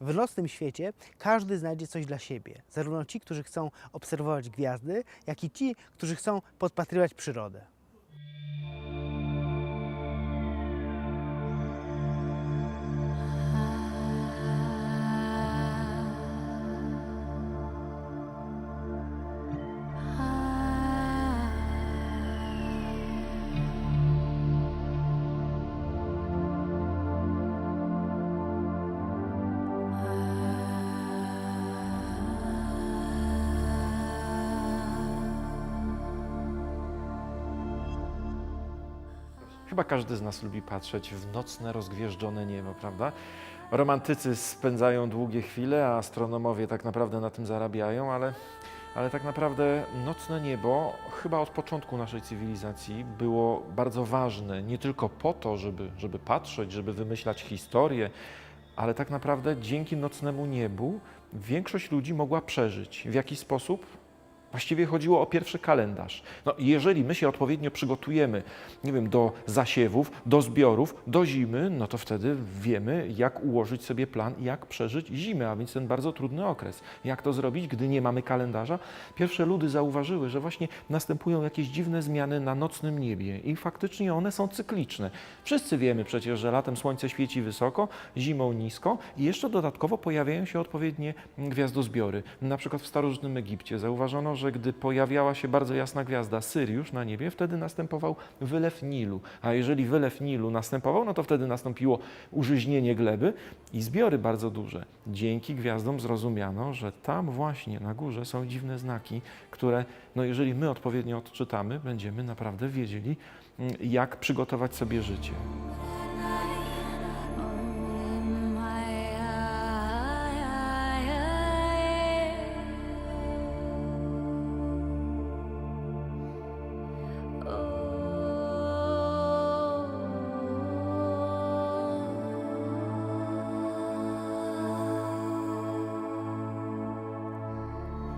W nocnym świecie każdy znajdzie coś dla siebie. Zarówno ci, którzy chcą obserwować gwiazdy, jak i ci, którzy chcą podpatrywać przyrodę. Chyba każdy z nas lubi patrzeć w nocne, rozgwieżdżone niebo, prawda? Romantycy spędzają długie chwile, a astronomowie tak naprawdę na tym zarabiają, ale tak naprawdę nocne niebo chyba od początku naszej cywilizacji było bardzo ważne, nie tylko po to, żeby patrzeć, żeby wymyślać historię, ale tak naprawdę dzięki nocnemu niebu większość ludzi mogła przeżyć. W jaki sposób? Właściwie chodziło o pierwszy kalendarz. No, jeżeli my się odpowiednio przygotujemy, nie wiem, do zasiewów, do zbiorów, do zimy, no to wtedy wiemy, jak ułożyć sobie plan, jak przeżyć zimę, a więc ten bardzo trudny okres. Jak to zrobić, gdy nie mamy kalendarza? Pierwsze ludy zauważyły, że właśnie następują jakieś dziwne zmiany na nocnym niebie i faktycznie one są cykliczne. Wszyscy wiemy przecież, że latem słońce świeci wysoko, zimą nisko i jeszcze dodatkowo pojawiają się odpowiednie gwiazdozbiory. Na przykład w starożytnym Egipcie zauważono, że gdy pojawiała się bardzo jasna gwiazda Syriusz na niebie, wtedy następował wylew Nilu. A jeżeli wylew Nilu następował, no to wtedy nastąpiło użyźnienie gleby i zbiory bardzo duże. Dzięki gwiazdom zrozumiano, że tam właśnie na górze są dziwne znaki, które, no jeżeli my odpowiednio odczytamy, będziemy naprawdę wiedzieli, jak przygotować sobie życie.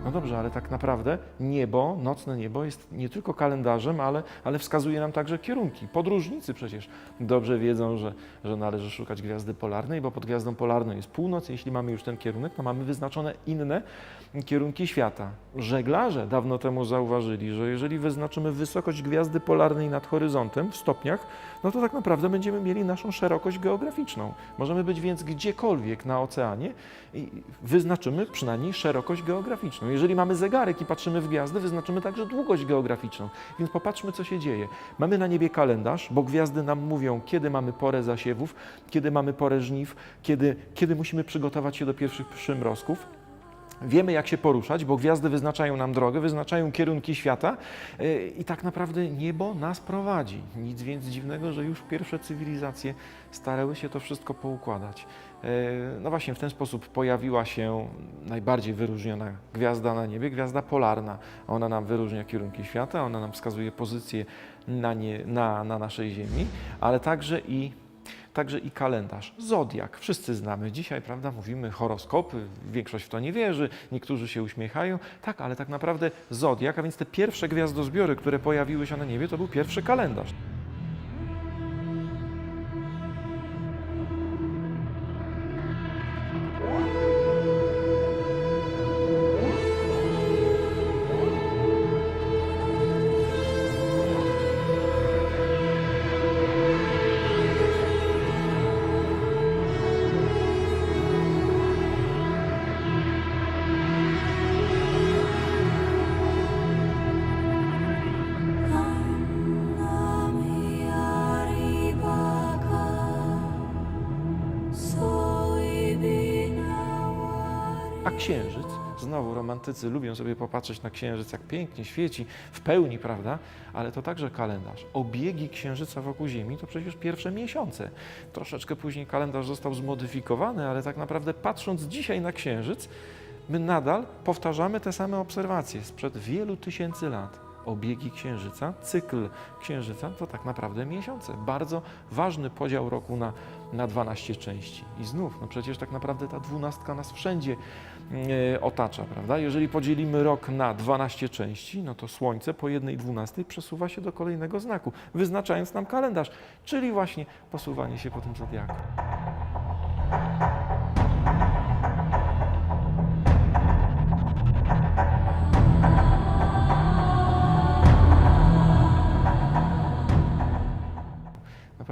No dobrze, ale tak naprawdę niebo, nocne niebo jest nie tylko kalendarzem, ale wskazuje nam także kierunki. Podróżnicy przecież dobrze wiedzą, że należy szukać gwiazdy polarnej, bo pod gwiazdą polarną jest północ. Jeśli mamy już ten kierunek, to mamy wyznaczone inne kierunki świata. Żeglarze dawno temu zauważyli, że jeżeli wyznaczymy wysokość gwiazdy polarnej nad horyzontem w stopniach, no to tak naprawdę będziemy mieli naszą szerokość geograficzną. Możemy być więc gdziekolwiek na oceanie i wyznaczymy przynajmniej szerokość geograficzną. Jeżeli mamy zegarek i patrzymy w gwiazdy, wyznaczymy także długość geograficzną. Więc popatrzmy, co się dzieje. Mamy na niebie kalendarz, bo gwiazdy nam mówią, kiedy mamy porę zasiewów, kiedy mamy porę żniw, kiedy musimy przygotować się do pierwszych przymrozków. Wiemy, jak się poruszać, bo gwiazdy wyznaczają nam drogę, wyznaczają kierunki świata i tak naprawdę niebo nas prowadzi. Nic więc dziwnego, że już pierwsze cywilizacje starały się to wszystko poukładać. No właśnie w ten sposób pojawiła się najbardziej wyróżniona gwiazda na niebie, gwiazda polarna. Ona nam wyróżnia kierunki świata, ona nam wskazuje pozycję na naszej Ziemi, ale także i kalendarz. Zodiak, wszyscy znamy. Dzisiaj, prawda, mówimy horoskopy, większość w to nie wierzy, niektórzy się uśmiechają. Tak, ale tak naprawdę zodiak, a więc te pierwsze gwiazdozbiory, które pojawiły się na niebie, to był pierwszy kalendarz. A księżyc, znowu romantycy lubią sobie popatrzeć na księżyc, jak pięknie świeci, w pełni, prawda? Ale to także kalendarz. Obiegi księżyca wokół Ziemi to przecież pierwsze miesiące. Troszeczkę później kalendarz został zmodyfikowany, ale tak naprawdę patrząc dzisiaj na księżyc, my nadal powtarzamy te same obserwacje sprzed wielu tysięcy lat. Obiegi księżyca, cykl księżyca to tak naprawdę miesiące. Bardzo ważny podział roku na 12 części. I znów, no przecież tak naprawdę ta 12 nas wszędzie otacza, prawda? Jeżeli podzielimy rok na 12 części, no to Słońce po 1/12 przesuwa się do kolejnego znaku, wyznaczając nam kalendarz, czyli właśnie posuwanie się po tym zodiaku.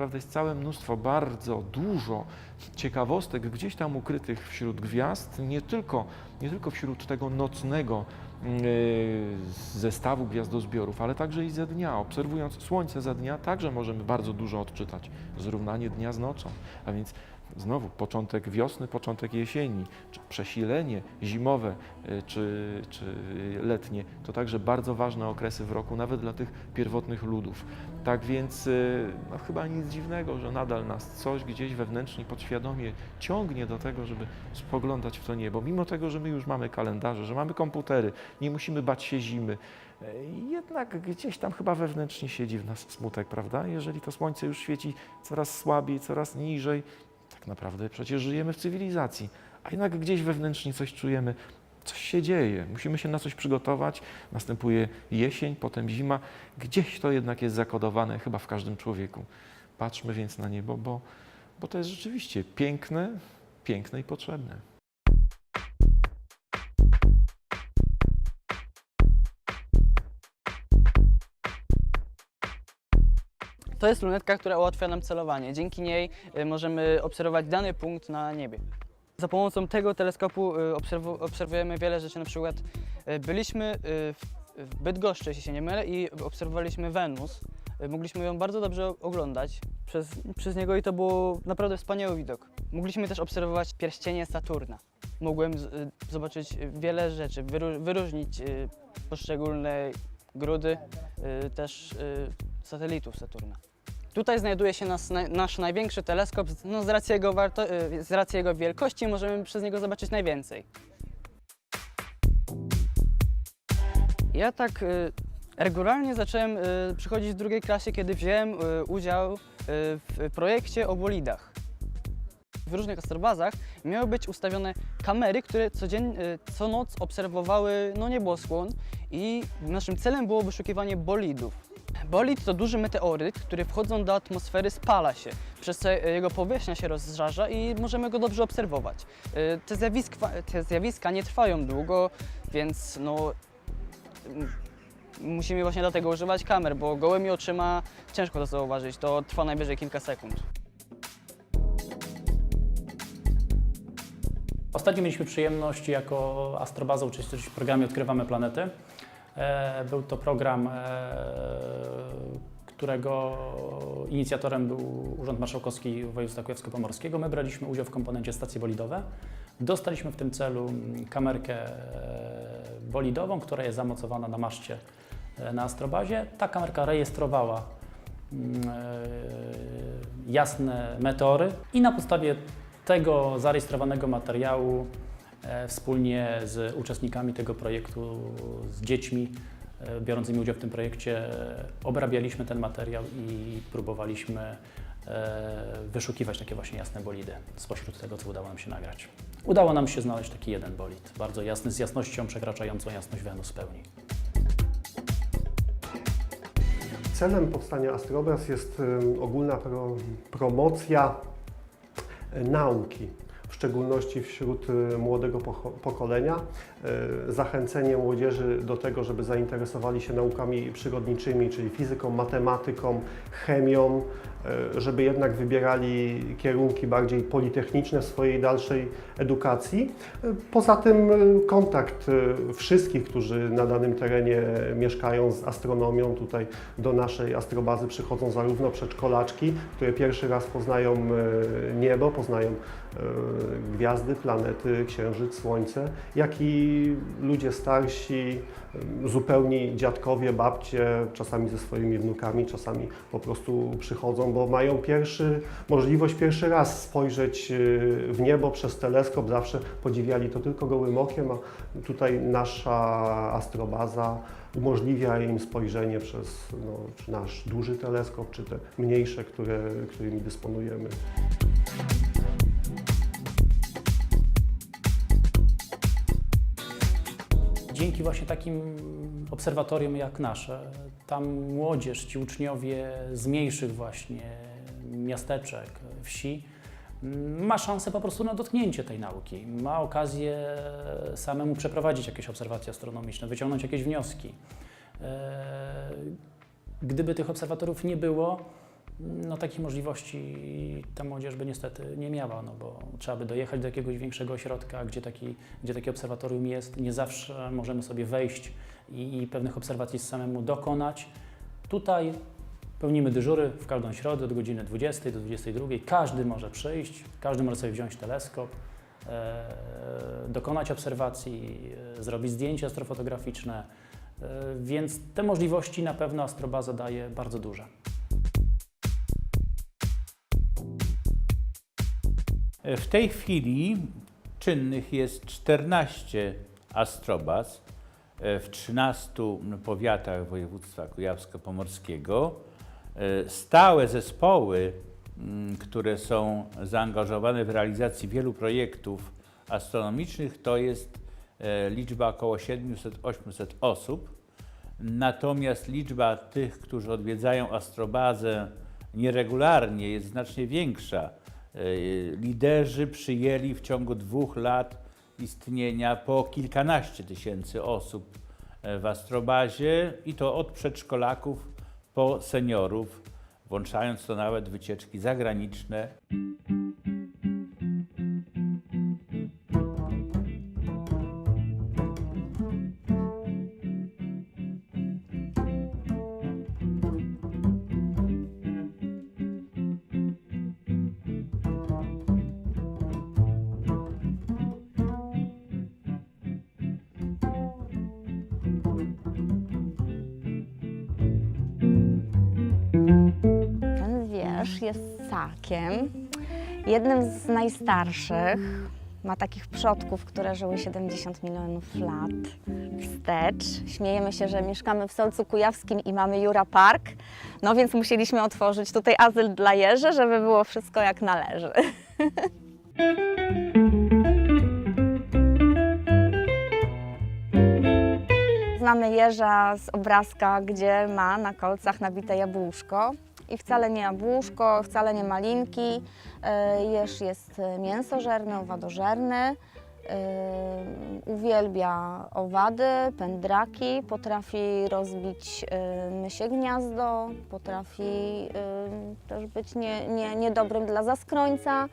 naprawdę jest całe mnóstwo, bardzo dużo ciekawostek gdzieś tam ukrytych wśród gwiazd, nie tylko wśród tego nocnego zestawu gwiazdozbiorów, ale także i ze dnia. Obserwując Słońce za dnia, także możemy bardzo dużo odczytać. Zrównanie dnia z nocą, a więc znowu początek wiosny, początek jesieni, czy przesilenie zimowe, czy letnie, to także bardzo ważne okresy w roku, nawet dla tych pierwotnych ludów. Tak więc no, chyba nic dziwnego, że nadal nas coś gdzieś wewnętrznie, podświadomie ciągnie do tego, żeby spoglądać w to niebo. Mimo tego, że my już mamy kalendarze, że mamy komputery, nie musimy bać się zimy, jednak gdzieś tam chyba wewnętrznie siedzi w nas smutek, prawda? Jeżeli to słońce już świeci coraz słabiej, coraz niżej, tak naprawdę przecież żyjemy w cywilizacji, a jednak gdzieś wewnętrznie coś czujemy, coś się dzieje, musimy się na coś przygotować, następuje jesień, potem zima, gdzieś to jednak jest zakodowane chyba w każdym człowieku. Patrzmy więc na niebo, bo to jest rzeczywiście piękne, piękne i potrzebne. To jest lunetka, która ułatwia nam celowanie. Dzięki niej możemy obserwować dany punkt na niebie. Za pomocą tego teleskopu obserwujemy wiele rzeczy. Na przykład byliśmy w Bydgoszczy, jeśli się nie mylę, i obserwowaliśmy Wenus. Mogliśmy ją bardzo dobrze oglądać przez niego i to był naprawdę wspaniały widok. Mogliśmy też obserwować pierścienie Saturna. Mogłem zobaczyć wiele rzeczy, wyróżnić poszczególne grudy też satelitów Saturna. Tutaj znajduje się nasz największy teleskop. No, z racji jego wielkości możemy przez niego zobaczyć najwięcej. Ja tak regularnie zacząłem przychodzić w drugiej klasie, kiedy wziąłem udział w projekcie o bolidach. W różnych astrobazach miały być ustawione kamery, które co noc obserwowały nieboskłon i naszym celem było wyszukiwanie bolidów. Bolid to duży meteoryt, który wchodząc do atmosfery spala się, przez co jego powierzchnia się rozżarza i możemy go dobrze obserwować. Te zjawiska nie trwają długo, więc musimy właśnie dlatego używać kamer, bo gołymi oczyma ciężko to zauważyć, to trwa najwyżej kilka sekund. Ostatnio mieliśmy przyjemność jako Astrobaza uczestniczyć w programie Odkrywamy Planety. Był to program, którego inicjatorem był Urząd Marszałkowski Województwa Kujawsko-Pomorskiego. My braliśmy udział w komponencie stacje bolidowe. Dostaliśmy w tym celu kamerkę bolidową, która jest zamocowana na maszcie na Astrobazie. Ta kamerka rejestrowała jasne meteory i na podstawie tego zarejestrowanego materiału wspólnie z uczestnikami tego projektu, z dziećmi biorącymi udział w tym projekcie obrabialiśmy ten materiał i próbowaliśmy wyszukiwać takie właśnie jasne bolidy spośród tego, co udało nam się nagrać. Udało nam się znaleźć taki jeden bolid, bardzo jasny, z jasnością przekraczającą jasność Wenus w pełni. Celem powstania Astrobaz jest ogólna promocja nauki, w szczególności wśród młodego pokolenia, zachęcenie młodzieży do tego, żeby zainteresowali się naukami przyrodniczymi, czyli fizyką, matematyką, chemią, żeby jednak wybierali kierunki bardziej politechniczne w swojej dalszej edukacji. Poza tym kontakt wszystkich, którzy na danym terenie mieszkają z astronomią. Tutaj do naszej astrobazy przychodzą zarówno przedszkolaczki, które pierwszy raz poznają niebo, poznają gwiazdy, planety, księżyc, słońce, jak i ludzie starsi, zupełni dziadkowie, babcie, czasami ze swoimi wnukami, czasami po prostu przychodzą, bo mają możliwość pierwszy raz spojrzeć w niebo przez teleskop. Zawsze podziwiali to tylko gołym okiem, a tutaj nasza astrobaza umożliwia im spojrzenie przez czy nasz duży teleskop, czy te mniejsze, którymi dysponujemy. Dzięki właśnie takim obserwatorium jak nasze, tam młodzież, ci uczniowie z mniejszych właśnie miasteczek, wsi, ma szansę po prostu na dotknięcie tej nauki, ma okazję samemu przeprowadzić jakieś obserwacje astronomiczne, wyciągnąć jakieś wnioski. Gdyby tych obserwatorów nie było, no takich możliwości ta młodzież by niestety nie miała, no bo trzeba by dojechać do jakiegoś większego ośrodka, gdzie takie obserwatorium jest. Nie zawsze możemy sobie wejść i pewnych obserwacji samemu dokonać. Tutaj pełnimy dyżury w każdą środę od godziny 20 do 22. Każdy może przyjść, każdy może sobie wziąć teleskop, dokonać obserwacji, zrobić zdjęcia astrofotograficzne, więc te możliwości na pewno Astrobaza daje bardzo duże. W tej chwili czynnych jest 14 astrobaz w 13 powiatach województwa kujawsko-pomorskiego. Stałe zespoły, które są zaangażowane w realizację wielu projektów astronomicznych, to jest liczba około 700-800 osób. Natomiast liczba tych, którzy odwiedzają Astrobazę nieregularnie, jest znacznie większa. Liderzy przyjęli w ciągu 2 lat istnienia po kilkanaście tysięcy osób w Astrobazie i to od przedszkolaków po seniorów, włączając to nawet wycieczki zagraniczne. Ten wież jest ssakiem, jednym z najstarszych. Ma takich przodków, które żyły 70 milionów lat wstecz. Śmiejemy się, że mieszkamy w Solcu Kujawskim i mamy Jura Park, no więc musieliśmy otworzyć tutaj azyl dla jeży, żeby było wszystko jak należy. Znamy jeża z obrazka, gdzie ma na kolcach nabite jabłuszko. I wcale nie jabłuszko, wcale nie malinki. Jeż jest mięsożerny, owadożerny. Uwielbia owady, pędraki, potrafi rozbić mysie gniazdo, potrafi też być niedobrym dla zaskrońca.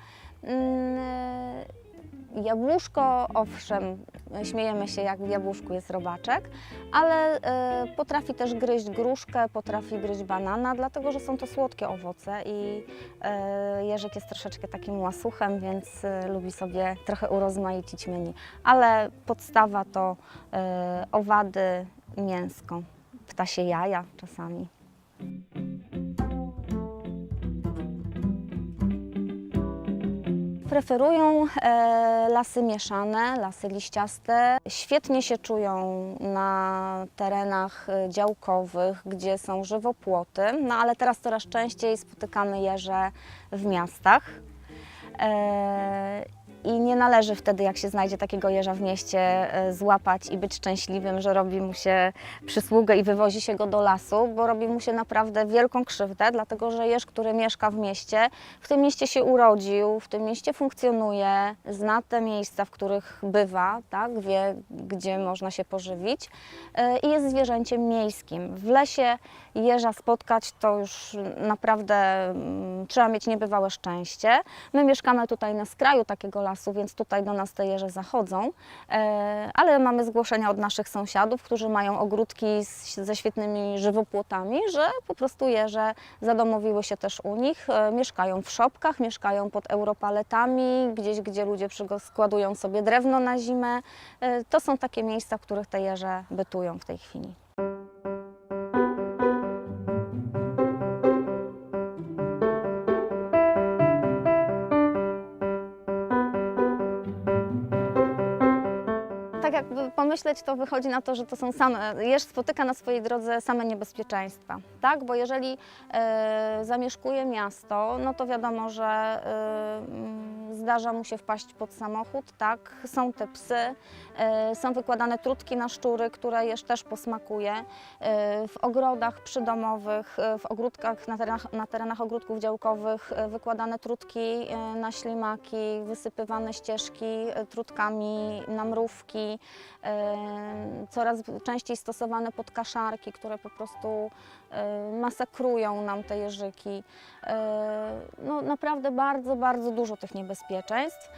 Jabłuszko, owszem, śmiejemy się, jak w jabłuszku jest robaczek, ale potrafi też gryźć gruszkę, potrafi gryźć banana, dlatego że są to słodkie owoce i jeżyk jest troszeczkę takim łasuchem, więc lubi sobie trochę urozmaicić menu. Ale podstawa to owady, mięsko, ptasie jaja czasami. Preferują lasy mieszane, lasy liściaste. Świetnie się czują na terenach działkowych, gdzie są żywopłoty, no ale teraz coraz częściej spotykamy jeże w miastach. I nie należy wtedy, jak się znajdzie takiego jeża w mieście, złapać i być szczęśliwym, że robi mu się przysługę i wywozi się go do lasu, bo robi mu się naprawdę wielką krzywdę, dlatego że jeż, który mieszka w mieście, w tym mieście się urodził, w tym mieście funkcjonuje, zna te miejsca, w których bywa, tak, wie, gdzie można się pożywić i jest zwierzęciem miejskim. W lesie jeża spotkać to już naprawdę trzeba mieć niebywałe szczęście. My mieszkamy tutaj na skraju takiego lasu, więc tutaj do nas te jeże zachodzą, ale mamy zgłoszenia od naszych sąsiadów, którzy mają ogródki ze świetnymi żywopłotami, że po prostu jeże zadomowiły się też u nich, mieszkają w szopkach, mieszkają pod europaletami, gdzieś, gdzie ludzie składują sobie drewno na zimę. To są takie miejsca, w których te jeże bytują w tej chwili. Tak jakby pomyśleć, to wychodzi na to, że to są jeż spotyka na swojej drodze same niebezpieczeństwa, tak? Bo jeżeli zamieszkuje miasto, no to wiadomo, że zdarza mu się wpaść pod samochód, tak? Są te psy, są wykładane trutki na szczury, które jeż też posmakuje. W ogrodach przydomowych, w ogródkach, na terenach ogródków działkowych wykładane trutki na ślimaki, wysypywane ścieżki trutkami na mrówki, coraz częściej stosowane podkaszarki, które po prostu masakrują nam te jeżyki. No, naprawdę bardzo, bardzo dużo tych niebezpieczeństw.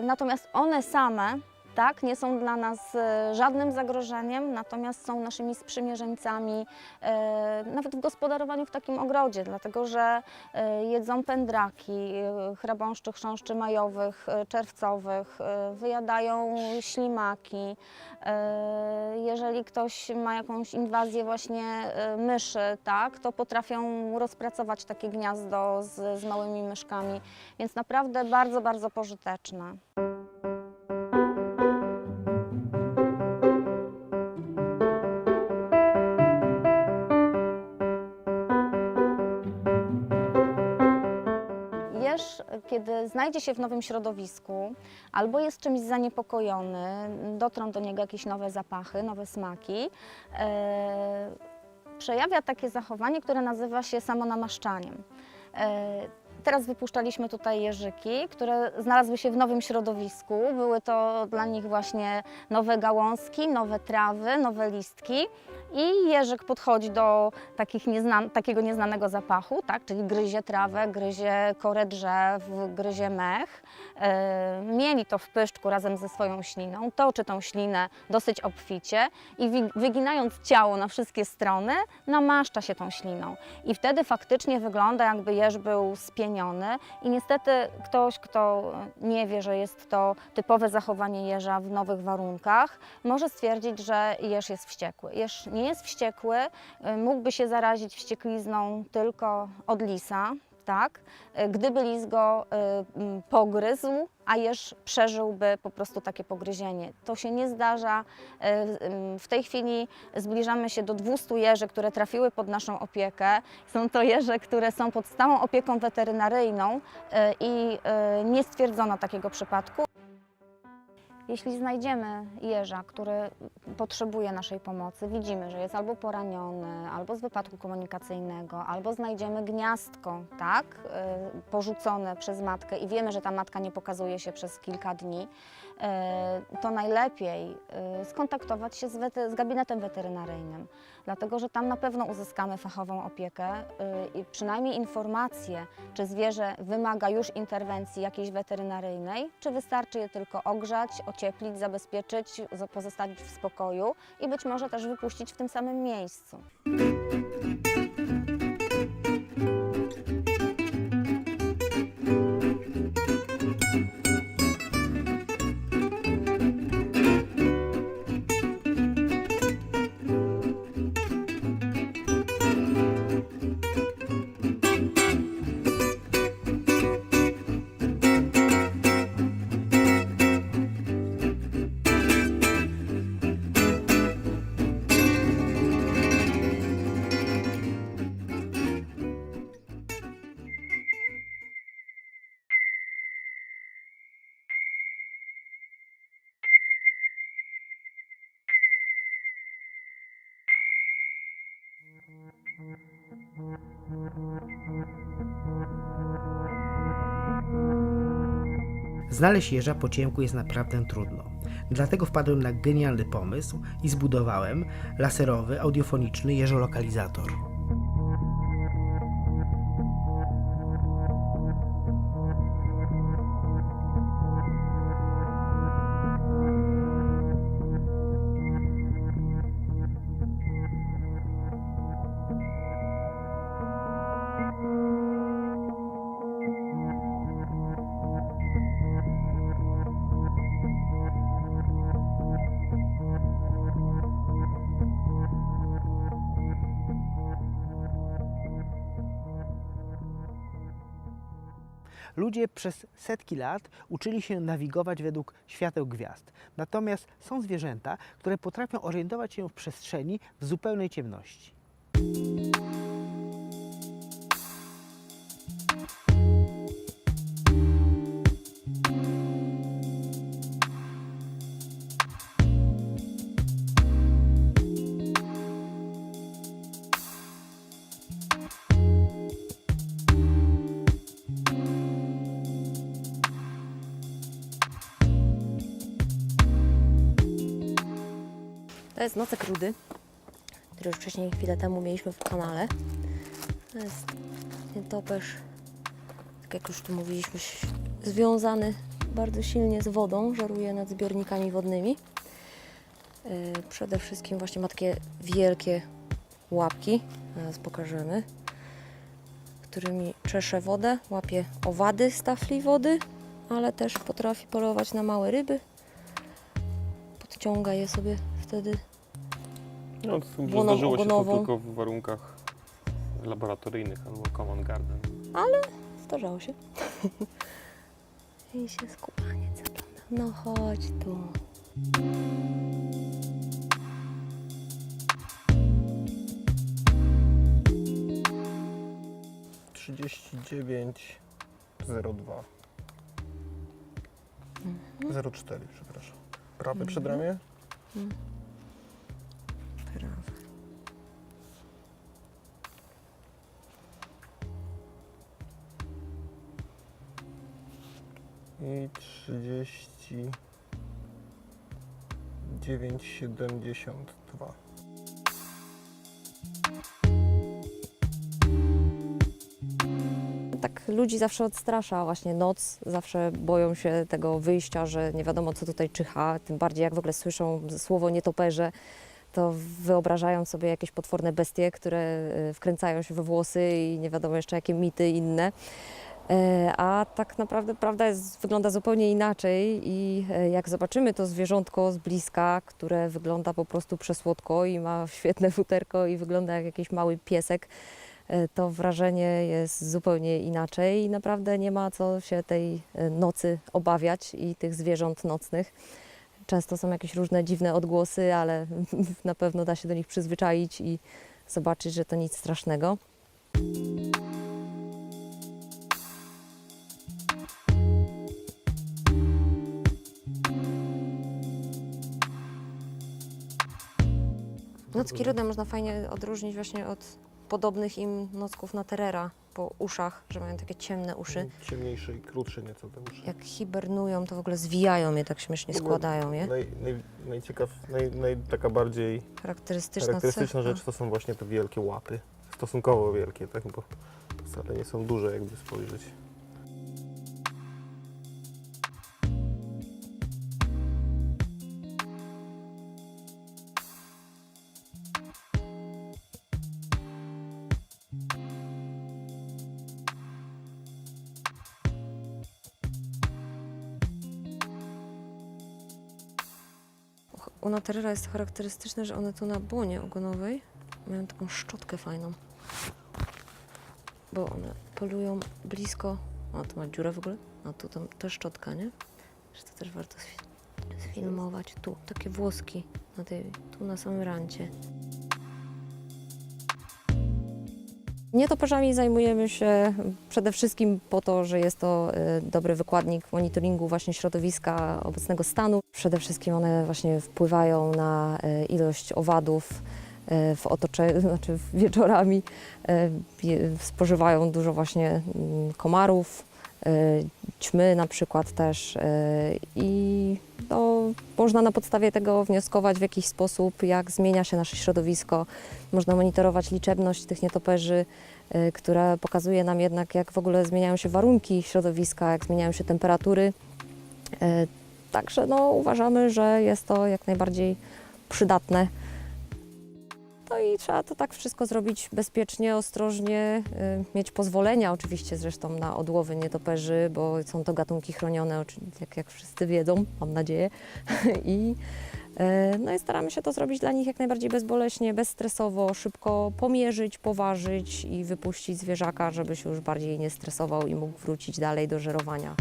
Natomiast one same, tak, nie są dla nas żadnym zagrożeniem, natomiast są naszymi sprzymierzeńcami nawet w gospodarowaniu w takim ogrodzie, dlatego że jedzą pędraki, chrabąszczy, chrząszczy majowych, czerwcowych, wyjadają ślimaki. Jeżeli ktoś ma jakąś inwazję właśnie myszy, tak, to potrafią rozpracować takie gniazdo z małymi myszkami, więc naprawdę bardzo, bardzo pożyteczne. Jeż, kiedy znajdzie się w nowym środowisku albo jest czymś zaniepokojony, dotrą do niego jakieś nowe zapachy, nowe smaki, przejawia takie zachowanie, które nazywa się samonamaszczaniem. Teraz wypuszczaliśmy tutaj jeżyki, które znalazły się w nowym środowisku. Były to dla nich właśnie nowe gałązki, nowe trawy, nowe listki. I jeżyk podchodzi do takiego nieznanego zapachu, tak? Czyli gryzie trawę, gryzie korę drzew, gryzie mech. Mieli to w pyszczku razem ze swoją śliną, toczy tą ślinę dosyć obficie i wyginając ciało na wszystkie strony, namaszcza się tą śliną. I wtedy faktycznie wygląda, jakby jeż był spieniony. I niestety ktoś, kto nie wie, że jest to typowe zachowanie jeża w nowych warunkach, może stwierdzić, że jeż jest wściekły. Jeż nie jest wściekły, mógłby się zarazić wścieklizną tylko od lisa, tak? Gdyby lis go pogryzł, a jeż przeżyłby po prostu takie pogryzienie. To się nie zdarza. W tej chwili zbliżamy się do 200 jeży, które trafiły pod naszą opiekę. Są to jeże, które są pod stałą opieką weterynaryjną i nie stwierdzono takiego przypadku. Jeśli znajdziemy jeża, który potrzebuje naszej pomocy, widzimy, że jest albo poraniony, albo z wypadku komunikacyjnego, albo znajdziemy gniazdko, tak, porzucone przez matkę i wiemy, że ta matka nie pokazuje się przez kilka dni, to najlepiej skontaktować się z gabinetem weterynaryjnym, dlatego że tam na pewno uzyskamy fachową opiekę i przynajmniej informację, czy zwierzę wymaga już interwencji jakiejś weterynaryjnej, czy wystarczy je tylko ogrzać, ocieplić, zabezpieczyć, pozostawić w spokoju i być może też wypuścić w tym samym miejscu. Znaleźć jeża po ciemku jest naprawdę trudno. Dlatego wpadłem na genialny pomysł i zbudowałem laserowy, audiofoniczny jeżolokalizator. Ludzie przez setki lat uczyli się nawigować według świateł gwiazd. Natomiast są zwierzęta, które potrafią orientować się w przestrzeni w zupełnej ciemności. To jest nocek rudy. który już wcześniej chwilę temu mieliśmy w kanale. To jest nietoperz, tak jak już tu mówiliśmy, związany bardzo silnie z wodą, żeruje nad zbiornikami wodnymi. Przede wszystkim właśnie ma takie wielkie łapki, zaraz pokażemy, którymi czesze wodę, łapie owady z tafli wody, ale też potrafi polować na małe ryby. Podciąga je sobie wtedy No, to Błoną zdarzyło się to ogonową. tylko w warunkach laboratoryjnych albo common garden. zdarzało się. I się skubaniec zagląda. No chodź tu. (39,02) 0,4, przepraszam. Prawe przedramię? Prawe. I 39,72. Tak ludzi zawsze odstrasza właśnie noc, zawsze boją się tego wyjścia, że nie wiadomo co tutaj czyha, tym bardziej jak w ogóle słyszą słowo nietoperze, to wyobrażają sobie jakieś potworne bestie, które wkręcają się we włosy i nie wiadomo jeszcze jakie mity inne. A tak naprawdę prawda wygląda zupełnie inaczej i jak zobaczymy to zwierzątko z bliska, które wygląda po prostu przesłodko i ma świetne futerko i wygląda jak jakiś mały piesek, to wrażenie jest zupełnie inaczej i naprawdę nie ma co się tej nocy obawiać i tych zwierząt nocnych. Często są jakieś różne dziwne odgłosy, ale na pewno da się do nich przyzwyczaić i zobaczyć, że to nic strasznego. Nocki rude można fajnie odróżnić właśnie od podobnych im nocków na terera po uszach, że mają takie ciemne uszy. Ciemniejsze i krótsze nieco te uszy. Jak hibernują, to w ogóle zwijają je, tak śmiesznie składają je. Taka bardziej Charakterystyczna charakterystyczna cecha. rzecz to są właśnie te wielkie łapy. Stosunkowo wielkie, tak? Bo wcale nie są duże, jakby spojrzeć. U Naterera jest charakterystyczne, że one tu na błonie ogonowej mają taką szczotkę fajną. Bo one polują blisko. O, tu ma dziurę w ogóle. A tu tam też szczotka, nie? Że to też warto sfilmować. Tu, takie włoski tu na samym rancie. Nietoperzami zajmujemy się przede wszystkim po to, że jest to dobry wykładnik monitoringu właśnie środowiska obecnego stanu. Przede wszystkim one właśnie wpływają na ilość owadów w otoczeniu, znaczy wieczorami. Spożywają dużo właśnie komarów, ćmy na przykład też i można na podstawie tego wnioskować w jakiś sposób, jak zmienia się nasze środowisko. Można monitorować liczebność tych nietoperzy, która pokazuje nam jednak, jak w ogóle zmieniają się warunki środowiska, jak zmieniają się temperatury. Także uważamy, że jest to jak najbardziej przydatne. No i trzeba to tak wszystko zrobić bezpiecznie, ostrożnie, mieć pozwolenia oczywiście zresztą na odłowy nietoperzy, bo są to gatunki chronione, jak wszyscy wiedzą, mam nadzieję. I staramy się to zrobić dla nich jak najbardziej bezboleśnie, bezstresowo, szybko pomierzyć, poważyć i wypuścić zwierzaka, żeby się już bardziej nie stresował i mógł wrócić dalej do żerowania.